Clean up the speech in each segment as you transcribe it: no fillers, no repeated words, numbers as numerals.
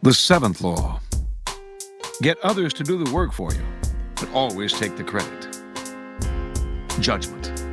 The seventh law. Get others to do the work for you, but always take the credit. Judgment.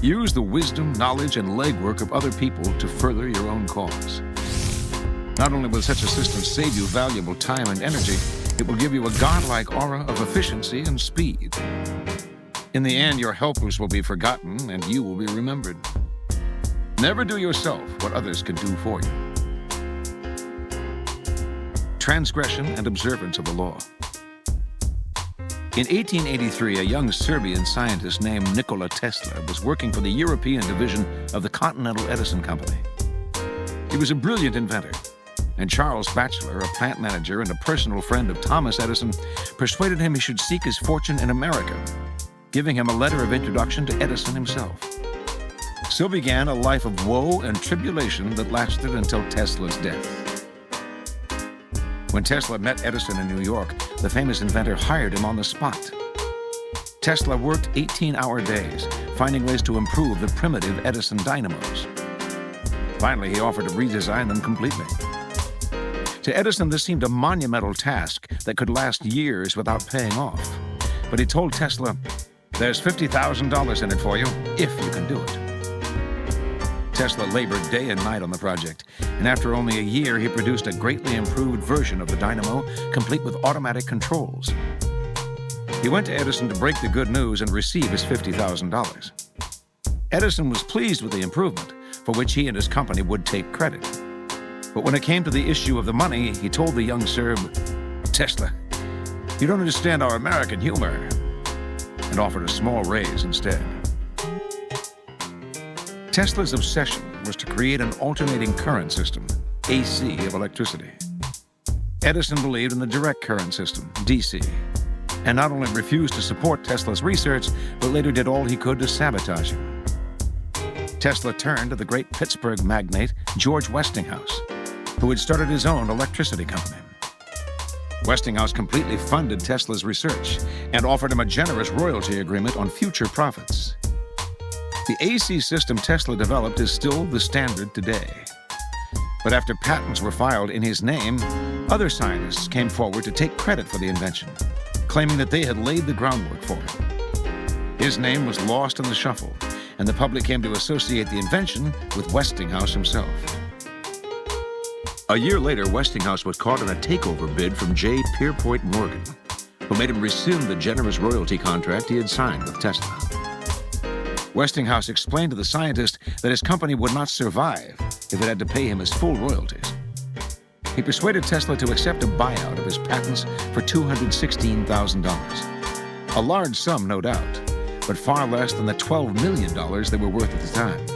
Use the wisdom, knowledge, and legwork of other people to further your own cause. Not only will such a system save you valuable time and energy, it will give you a godlike aura of efficiency and speed. In the end, your helpers will be forgotten and you will be remembered. Never do yourself what others can do for you. Transgression and Observance of the Law. In 1883, a young Serbian scientist named Nikola Tesla was working for the European division of the Continental Edison Company. He was a brilliant inventor, and Charles Batchelor, a plant manager and a personal friend of Thomas Edison, persuaded him he should seek his fortune in America, giving him a letter of introduction to Edison himself. So began a life of woe and tribulation that lasted until Tesla's death. When Tesla met Edison in New York, the famous inventor hired him on the spot. Tesla worked 18-hour days, finding ways to improve the primitive Edison dynamos. Finally, he offered to redesign them completely. To Edison, this seemed a monumental task that could last years without paying off. But he told Tesla, "There's $50,000 in it for you, if you can do it." Tesla labored day and night on the project, and after only a year, he produced a greatly improved version of the dynamo, complete with automatic controls. He went to Edison to break the good news and receive his $50,000. Edison was pleased with the improvement, for which he and his company would take credit. But when it came to the issue of the money, he told the young Serb, "Tesla, you don't understand our American humor," and offered a small raise instead. Tesla's obsession was to create an alternating current system, AC, of electricity. Edison believed in the direct current system, DC, and not only refused to support Tesla's research, but later did all he could to sabotage him. Tesla turned to the great Pittsburgh magnate, George Westinghouse, who had started his own electricity company. Westinghouse completely funded Tesla's research and offered him a generous royalty agreement on future profits. The AC system Tesla developed is still the standard today. But after patents were filed in his name, other scientists came forward to take credit for the invention, claiming that they had laid the groundwork for it. His name was lost in the shuffle, and the public came to associate the invention with Westinghouse himself. A year later, Westinghouse was caught in a takeover bid from J. Pierpont Morgan, who made him rescind the generous royalty contract he had signed with Tesla. Westinghouse explained to the scientist that his company would not survive if it had to pay him his full royalties. He persuaded Tesla to accept a buyout of his patents for $216,000. A large sum, no doubt, but far less than the $12 million they were worth at the time.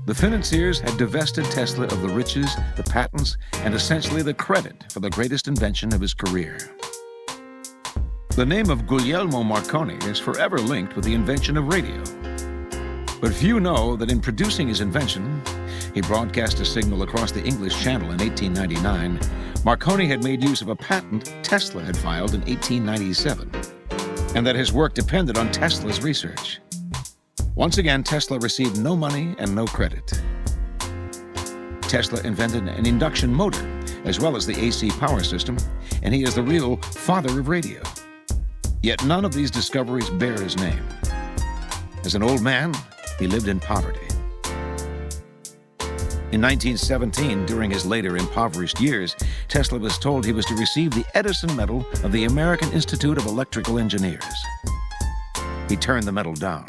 The financiers had divested Tesla of the riches, the patents, and essentially the credit for the greatest invention of his career. The name of Guglielmo Marconi is forever linked with the invention of radio. But few know that in producing his invention, he broadcast a signal across the English Channel in 1899. Marconi had made use of a patent Tesla had filed in 1897, and that his work depended on Tesla's research. Once again, Tesla received no money and no credit. Tesla invented an induction motor, as well as the AC power system, and he is the real father of radio. Yet none of these discoveries bear his name. As an old man, he lived in poverty. In 1917, during his later impoverished years, Tesla was told he was to receive the Edison Medal of the American Institute of Electrical Engineers. He turned the medal down.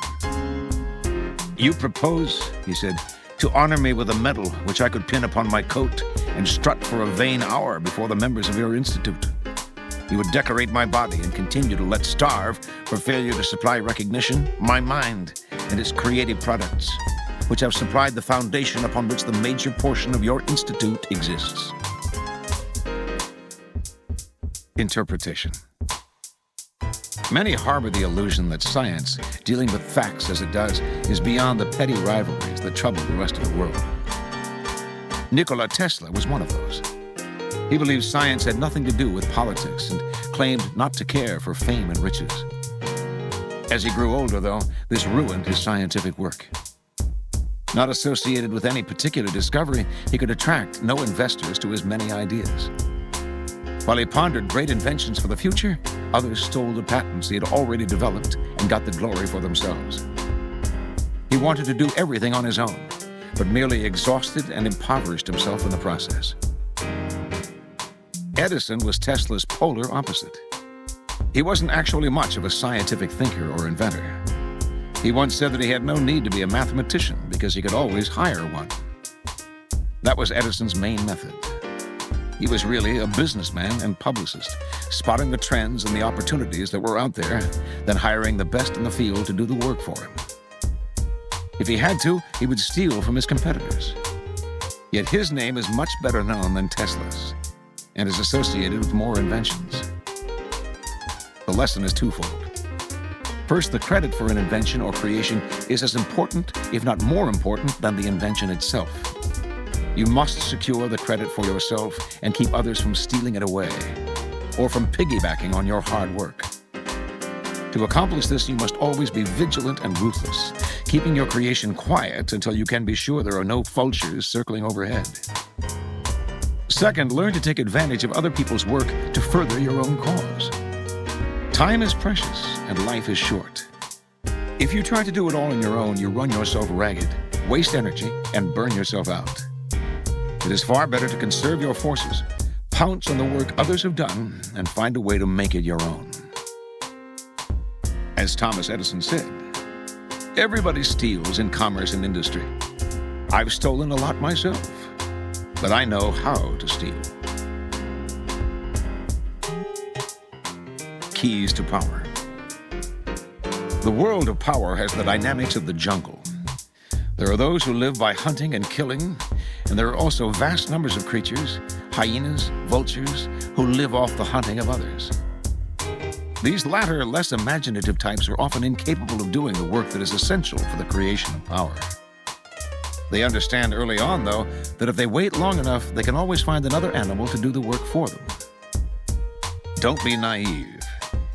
"You propose," he said, "to honor me with a medal which I could pin upon my coat and strut for a vain hour before the members of your institute. You would decorate my body and continue to let starve for failure to supply recognition my mind and its creative products, which have supplied the foundation upon which the major portion of your institute exists." Interpretation. Many harbor the illusion that science, dealing with facts as it does, is beyond the petty rivalries that trouble the rest of the world. Nikola Tesla was one of those. He believed science had nothing to do with politics and claimed not to care for fame and riches. As he grew older, though, this ruined his scientific work. Not associated with any particular discovery, he could attract no investors to his many ideas. While he pondered great inventions for the future, others stole the patents he had already developed and got the glory for themselves. He wanted to do everything on his own, but merely exhausted and impoverished himself in the process. Edison was Tesla's polar opposite. He wasn't actually much of a scientific thinker or inventor. He once said that he had no need to be a mathematician because he could always hire one. That was Edison's main method. He was really a businessman and publicist, spotting the trends and the opportunities that were out there, then hiring the best in the field to do the work for him. If he had to, he would steal from his competitors. Yet his name is much better known than Tesla's, and is associated with more inventions. The lesson is twofold. First, the credit for an invention or creation is as important, if not more important, than the invention itself. You must secure the credit for yourself and keep others from stealing it away, or from piggybacking on your hard work. To accomplish this, you must always be vigilant and ruthless, keeping your creation quiet until you can be sure there are no vultures circling overhead. Second, learn to take advantage of other people's work to further your own cause. Time is precious and life is short. If you try to do it all on your own, you run yourself ragged, waste energy, and burn yourself out. It is far better to conserve your forces, pounce on the work others have done, and find a way to make it your own. As Thomas Edison said, everybody steals in commerce and industry. I've stolen a lot myself, but I know how to steal. Keys to power. The world of power has the dynamics of the jungle. There are those who live by hunting and killing, and there are also vast numbers of creatures, hyenas, vultures, who live off the hunting of others. These latter, less imaginative types are often incapable of doing the work that is essential for the creation of power. They understand early on, though, that if they wait long enough, they can always find another animal to do the work for them. Don't be naive.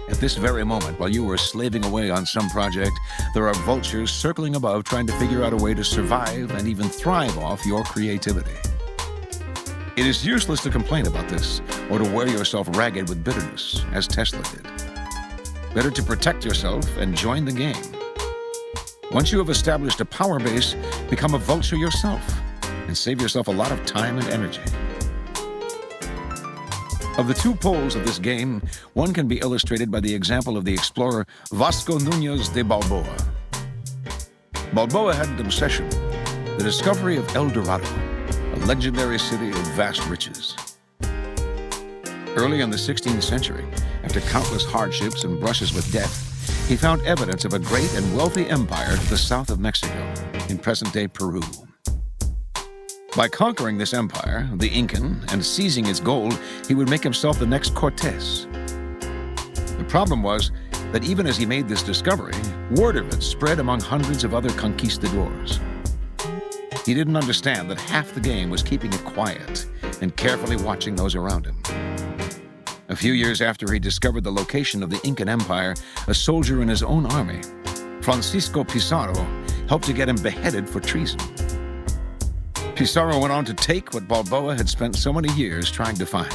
At this very moment, while you are slaving away on some project, there are vultures circling above trying to figure out a way to survive and even thrive off your creativity. It is useless to complain about this or to wear yourself ragged with bitterness, as Tesla did. Better to protect yourself and join the game. Once you have established a power base, become a vulture yourself and save yourself a lot of time and energy. Of the two poles of this game, one can be illustrated by the example of the explorer Vasco Núñez de Balboa. Balboa had an obsession, the discovery of El Dorado, a legendary city of vast riches. Early in the 16th century, after countless hardships and brushes with death, he found evidence of a great and wealthy empire to the south of Mexico, in present-day Peru. By conquering this empire, the Incan, and seizing its gold, he would make himself the next Cortes. The problem was that even as he made this discovery, word of it spread among hundreds of other conquistadors. He didn't understand that half the game was keeping it quiet and carefully watching those around him. A few years after he discovered the location of the Incan Empire, a soldier in his own army, Francisco Pizarro, helped to get him beheaded for treason. Pizarro went on to take what Balboa had spent so many years trying to find.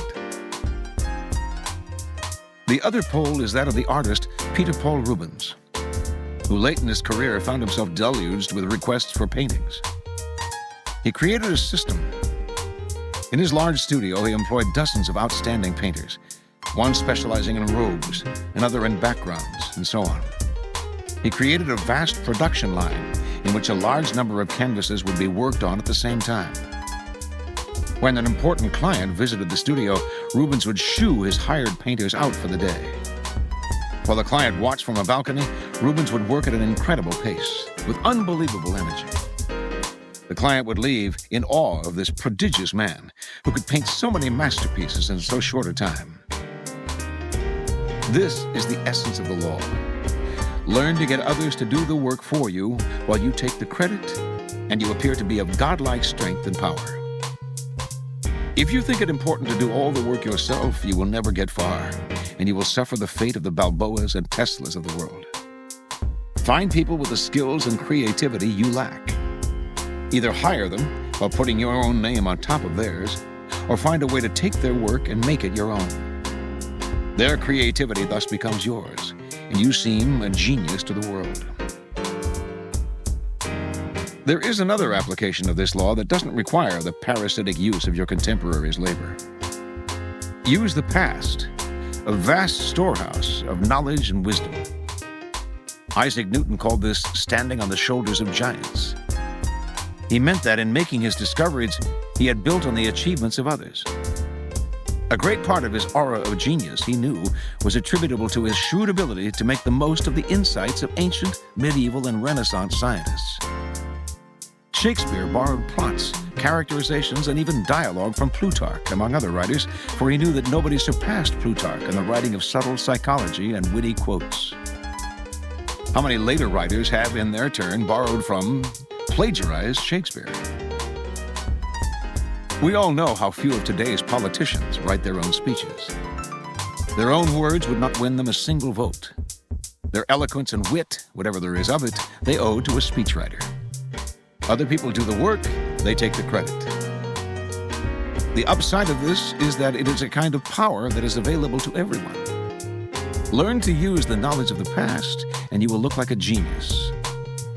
The other pole is that of the artist Peter Paul Rubens, who late in his career found himself deluged with requests for paintings. He created a system. In his large studio, he employed dozens of outstanding painters, one specializing in robes, another in backgrounds, and so on. He created a vast production line in which a large number of canvases would be worked on at the same time. When an important client visited the studio, Rubens would shoo his hired painters out for the day. While the client watched from a balcony, Rubens would work at an incredible pace, with unbelievable energy. The client would leave in awe of this prodigious man who could paint so many masterpieces in so short a time. This is the essence of the law. Learn to get others to do the work for you while you take the credit, and you appear to be of godlike strength and power. If you think it important to do all the work yourself, you will never get far, and you will suffer the fate of the Balboas and Teslas of the world. Find people with the skills and creativity you lack. Either hire them while putting your own name on top of theirs, or find a way to take their work and make it your own. Their creativity thus becomes yours, and you seem a genius to the world. There is another application of this law that doesn't require the parasitic use of your contemporaries' labor. Use the past, a vast storehouse of knowledge and wisdom. Isaac Newton called this standing on the shoulders of giants. He meant that in making his discoveries, he had built on the achievements of others. A great part of his aura of genius, he knew, was attributable to his shrewd ability to make the most of the insights of ancient, medieval, and Renaissance scientists. Shakespeare borrowed plots, characterizations, and even dialogue from Plutarch, among other writers, for he knew that nobody surpassed Plutarch in the writing of subtle psychology and witty quotes. How many later writers have, in their turn, borrowed from, plagiarized Shakespeare? We all know how few of today's politicians write their own speeches. Their own words would not win them a single vote. Their eloquence and wit, whatever there is of it, they owe to a speechwriter. Other people do the work, they take the credit. The upside of this is that it is a kind of power that is available to everyone. Learn to use the knowledge of the past, and you will look like a genius,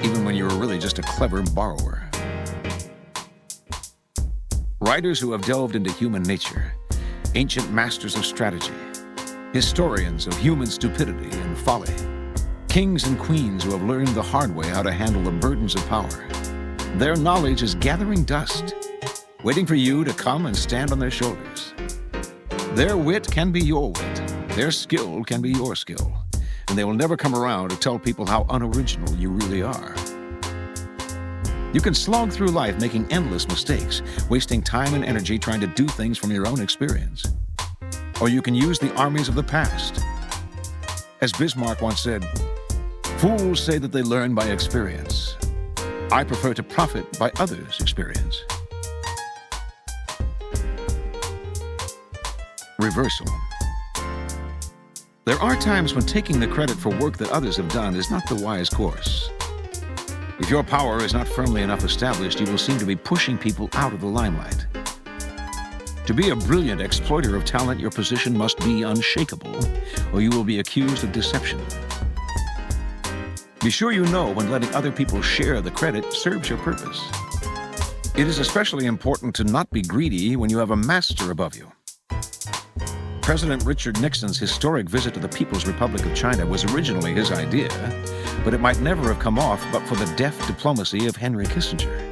even when you are really just a clever borrower. Writers who have delved into human nature, ancient masters of strategy, historians of human stupidity and folly, kings and queens who have learned the hard way how to handle the burdens of power. Their knowledge is gathering dust, waiting for you to come and stand on their shoulders. Their wit can be your wit. Their skill can be your skill. And they will never come around to tell people how unoriginal you really are. You can slog through life making endless mistakes, wasting time and energy trying to do things from your own experience. Or you can use the armies of the past. As Bismarck once said, "Fools say that they learn by experience. I prefer to profit by others' experience." Reversal. There are times when taking the credit for work that others have done is not the wise course. If your power is not firmly enough established, you will seem to be pushing people out of the limelight. To be a brilliant exploiter of talent, your position must be unshakable, or you will be accused of deception. Be sure you know when letting other people share the credit serves your purpose. It is especially important to not be greedy when you have a master above you. President Richard Nixon's historic visit to the People's Republic of China was originally his idea, but it might never have come off but for the deft diplomacy of Henry Kissinger.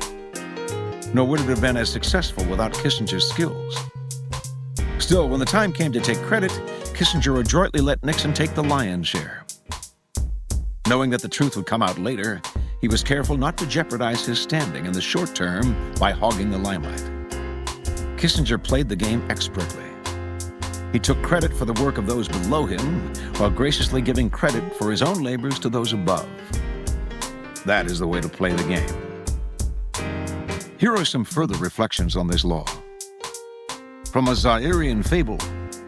Nor would it have been as successful without Kissinger's skills. Still, when the time came to take credit, Kissinger adroitly let Nixon take the lion's share. Knowing that the truth would come out later, he was careful not to jeopardize his standing in the short term by hogging the limelight. Kissinger played the game expertly. He took credit for the work of those below him, while graciously giving credit for his own labors to those above. That is the way to play the game. Here are some further reflections on this law. From a Zairian fable,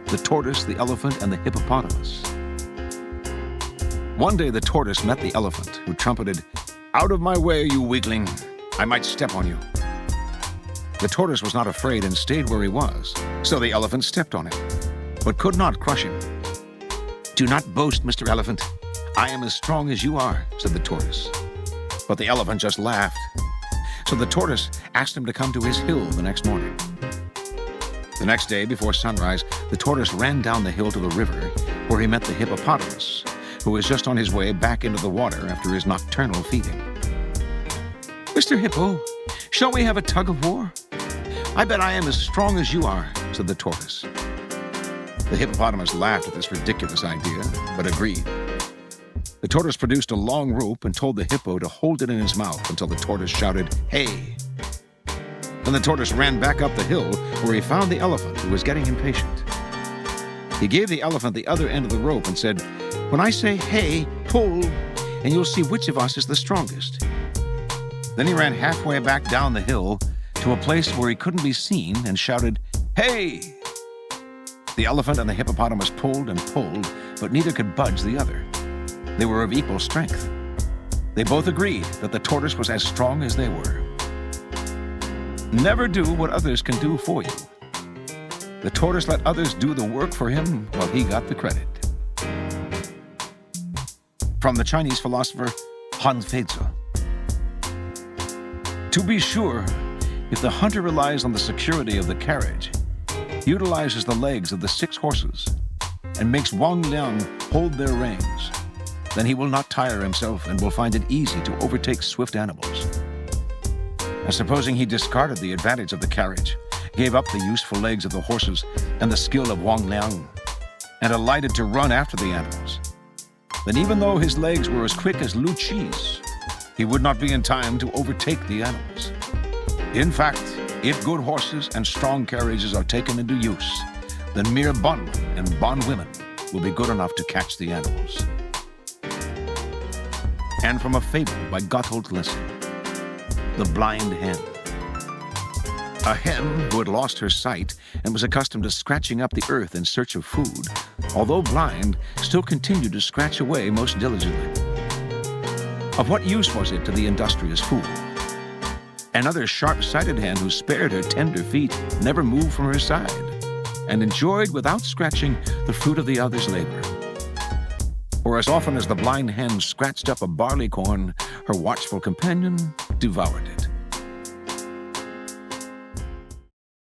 The Tortoise, the Elephant, and the Hippopotamus. One day the tortoise met the elephant, who trumpeted, "Out of my way, you weakling! I might step on you." The tortoise was not afraid and stayed where he was, so the elephant stepped on him, but could not crush him. "Do not boast, Mr. Elephant. I am as strong as you are," said the tortoise. But the elephant just laughed. So the tortoise asked him to come to his hill the next morning. The next day, before sunrise, the tortoise ran down the hill to the river, where he met the hippopotamus, who was just on his way back into the water after his nocturnal feeding. "Mr. Hippo, shall we have a tug of war? I bet I am as strong as you are," said the tortoise. The hippopotamus laughed at this ridiculous idea, but agreed. The tortoise produced a long rope and told the hippo to hold it in his mouth until the tortoise shouted, "Hey!" Then the tortoise ran back up the hill, where he found the elephant, who was getting impatient. He gave the elephant the other end of the rope and said, "When I say, 'Hey,' pull, and you'll see which of us is the strongest." Then he ran halfway back down the hill to a place where he couldn't be seen and shouted, "Hey!" The elephant and the hippopotamus pulled and pulled, but neither could budge the other. They were of equal strength. They both agreed that the tortoise was as strong as they were. Never do what others can do for you. The tortoise let others do the work for him while he got the credit. From the Chinese philosopher Hans Feizel. To be sure, if the hunter relies on the security of the carriage, utilizes the legs of the 6 horses, and makes Wang Liang hold their reins, then he will not tire himself and will find it easy to overtake swift animals. And supposing he discarded the advantage of the carriage, gave up the useful legs of the horses and the skill of Wang Liang, and alighted to run after the animals, then even though his legs were as quick as Lu Qi's, he would not be in time to overtake the animals. In fact, if good horses and strong carriages are taken into use, then mere bondmen and bondwomen will be good enough to catch the animals. And from a fable by Gotthold Lessing, The Blind Hen. A hen who had lost her sight and was accustomed to scratching up the earth in search of food, although blind, still continued to scratch away most diligently. Of what use was it to the industrious fool? Another sharp-sighted hen who spared her tender feet never moved from her side, and enjoyed without scratching the fruit of the other's labor. For as often as the blind hen scratched up a barley corn, her watchful companion devoured it.